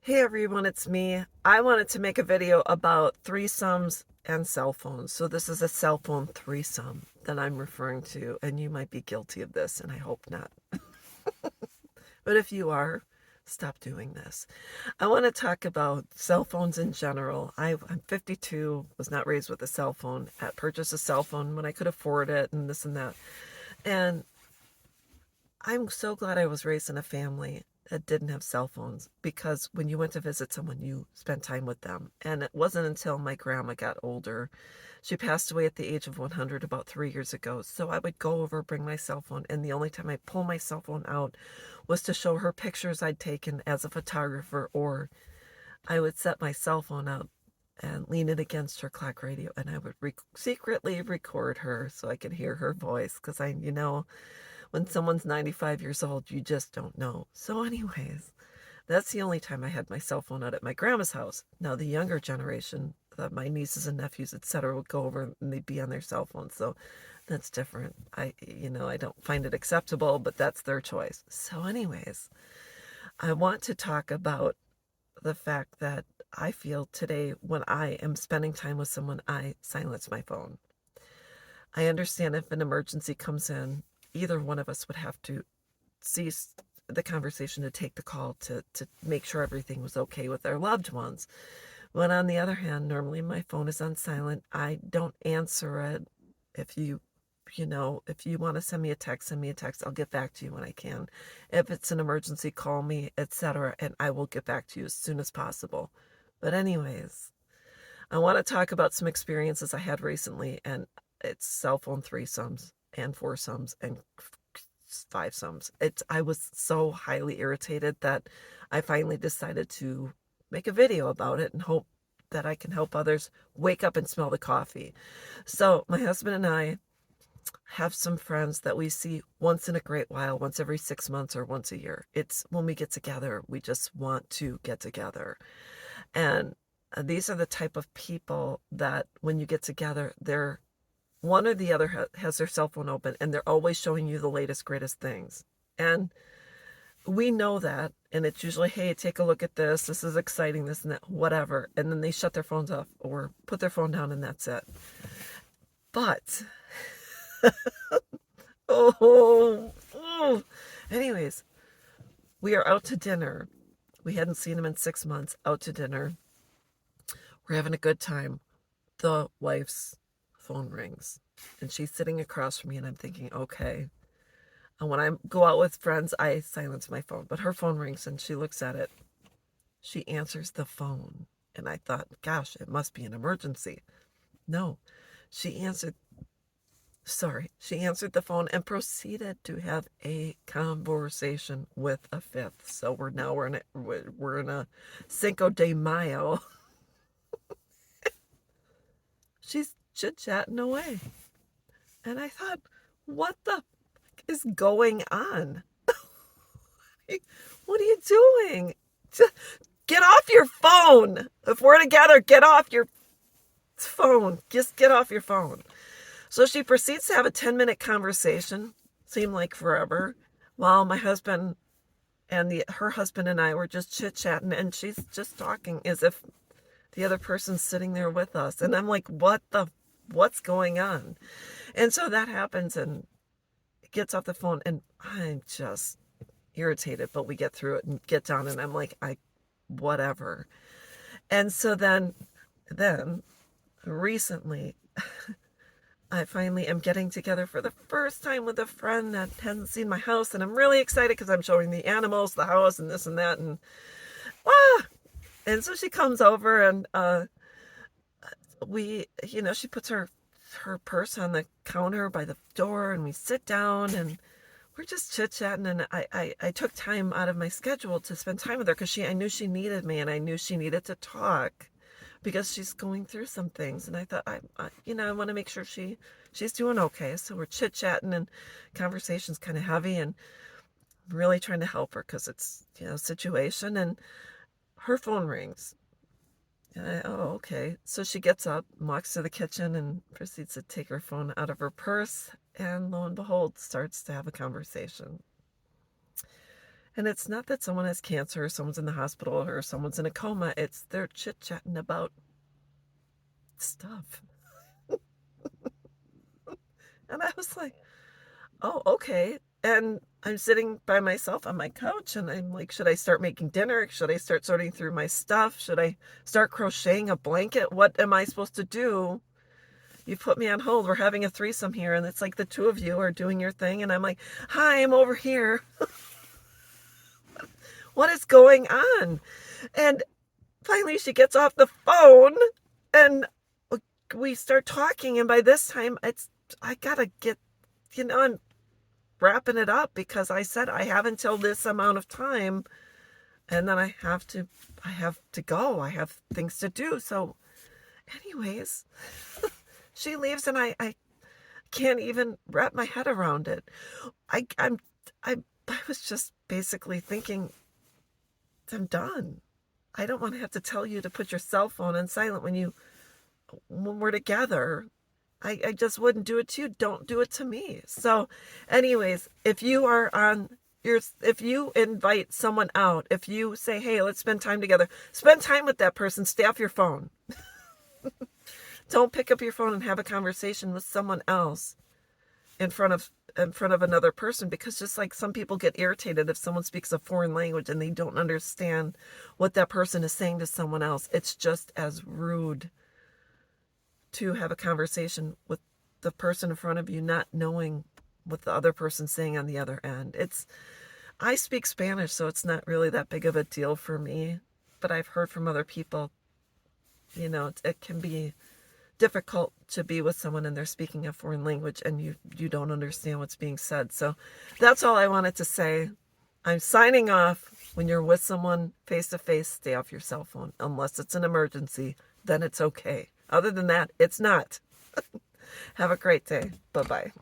Hey everyone, it's me. I wanted to make a video about threesomes and cell phones. So this is a cell phone threesome that I'm referring to, and you might be guilty of this, and I hope not. But if you are, stop doing this. I want to talk about cell phones in general. I'm 52, was not raised with a cell phone, had purchased a cell phone when I could afford it and this and that. And I'm so glad I was raised in a family that didn't have cell phones, because when you went to visit someone, you spent time with them. And it wasn't until my grandma got older. She passed away at the age of 100 about 3 years ago. So I would go over, bring my cell phone, and the only time I pull my cell phone out was to show her pictures I'd taken as a photographer, or I would set my cell phone out and lean it against her clock radio, and I would secretly record her so I could hear her voice, because when someone's 95 years old, you just don't know. So anyways, that's the only time I had my cell phone out at my grandma's house. Now the younger generation, my nieces and nephews, etc., would go over and they'd be on their cell phones. So that's different. I don't find it acceptable, but that's their choice. So anyways, I want to talk about the fact that I feel today when I am spending time with someone, I silence my phone. I understand if an emergency comes in, either one of us would have to cease the conversation to take the call to make sure everything was okay with our loved ones. But on the other hand, normally my phone is on silent. I don't answer it. If if you want to send me a text, send me a text. I'll get back to you when I can. If it's an emergency, call me, etc., and I will get back to you as soon as possible. But anyways, I want to talk about some experiences I had recently, and it's cell phone threesomes and foursomes and fivesomes. I was so highly irritated that I finally decided to make a video about it and hope that I can help others wake up and smell the coffee. So my husband and I have some friends that we see once in a great while, once every 6 months or once a year. It's when we get together, we just want to get together. And these are the type of people that when you get together, they're one or the other has their cell phone open, and they're always showing you the latest, greatest things. And we know that. And it's usually, hey, take a look at this. This is exciting, this and that, whatever. And then they shut their phones off or put their phone down, and that's it. But, oh, anyways, we are out to dinner. We hadn't seen him in 6 months, out to dinner. We're having a good time. The wife's phone rings, and she's sitting across from me, and I'm thinking, okay. And when I go out with friends, I silence my phone, but her phone rings and she looks at it. She answers the phone, and I thought, gosh, it must be an emergency. No, she answered, she answered the phone and proceeded to have a conversation with a fifth. So we're in a Cinco de Mayo. She's chit-chatting away. And I thought, what the is going on? What are you doing? Just get off your phone. If we're together, get off your phone. Just get off your phone. So she proceeds to have a 10-minute conversation, seemed like forever, while my husband and her husband and I were just chit-chatting, and she's just talking as if the other person's sitting there with us. And I'm like, what's going on? And so that happens, and gets off the phone, and I'm just irritated, but we get through it and get down, and I'm like, whatever. And so then recently, I finally am getting together for the first time with a friend that hasn't seen my house, and I'm really excited because I'm showing the animals, the house, and this and that, and and so she comes over, and she puts her purse on the counter by the door, and we sit down, and we're just chit-chatting, and I took time out of my schedule to spend time with her because I knew she needed me, and I knew she needed to talk because she's going through some things, and I thought, I want to make sure she's doing okay. So we're chit-chatting, and conversation's kind of heavy, and I'm really trying to help her because it's, situation, and her phone rings. And okay. So she gets up, walks to the kitchen, and proceeds to take her phone out of her purse, and lo and behold, starts to have a conversation. And it's not that someone has cancer or someone's in the hospital or someone's in a coma. It's they're chit-chatting about stuff. And I was like, oh, okay. And I'm sitting by myself on my couch and I'm like, should I start making dinner? Should I start sorting through my stuff? Should I start crocheting a blanket? What am I supposed to do? You put me on hold. We're having a threesome here. And it's like the two of you are doing your thing. And I'm like, hi, I'm over here. What is going on? And finally she gets off the phone and we start talking. And by this time, I gotta get, I'm wrapping it up because I said I have until this amount of time and then I have to go. I have things to do. So anyways, she leaves and I can't even wrap my head around it. I was just basically thinking, I'm done. I don't want to have to tell you to put your cell phone on silent when we're together. I just wouldn't do it to you. Don't do it to me. So anyways, if you invite someone out, if you say, hey, let's spend time together, spend time with that person, stay off your phone. Don't pick up your phone and have a conversation with someone else in front of another person, because just like some people get irritated if someone speaks a foreign language and they don't understand what that person is saying to someone else. It's just as rude to have a conversation with the person in front of you not knowing what the other person's saying on the other end. I speak Spanish, so it's not really that big of a deal for me, but I've heard from other people, it can be difficult to be with someone and they're speaking a foreign language and you don't understand what's being said. So that's all I wanted to say. I'm signing off. When you're with someone face to face, stay off your cell phone. Unless it's an emergency, then it's okay. Other than that, it's not. Have a great day. Bye-bye.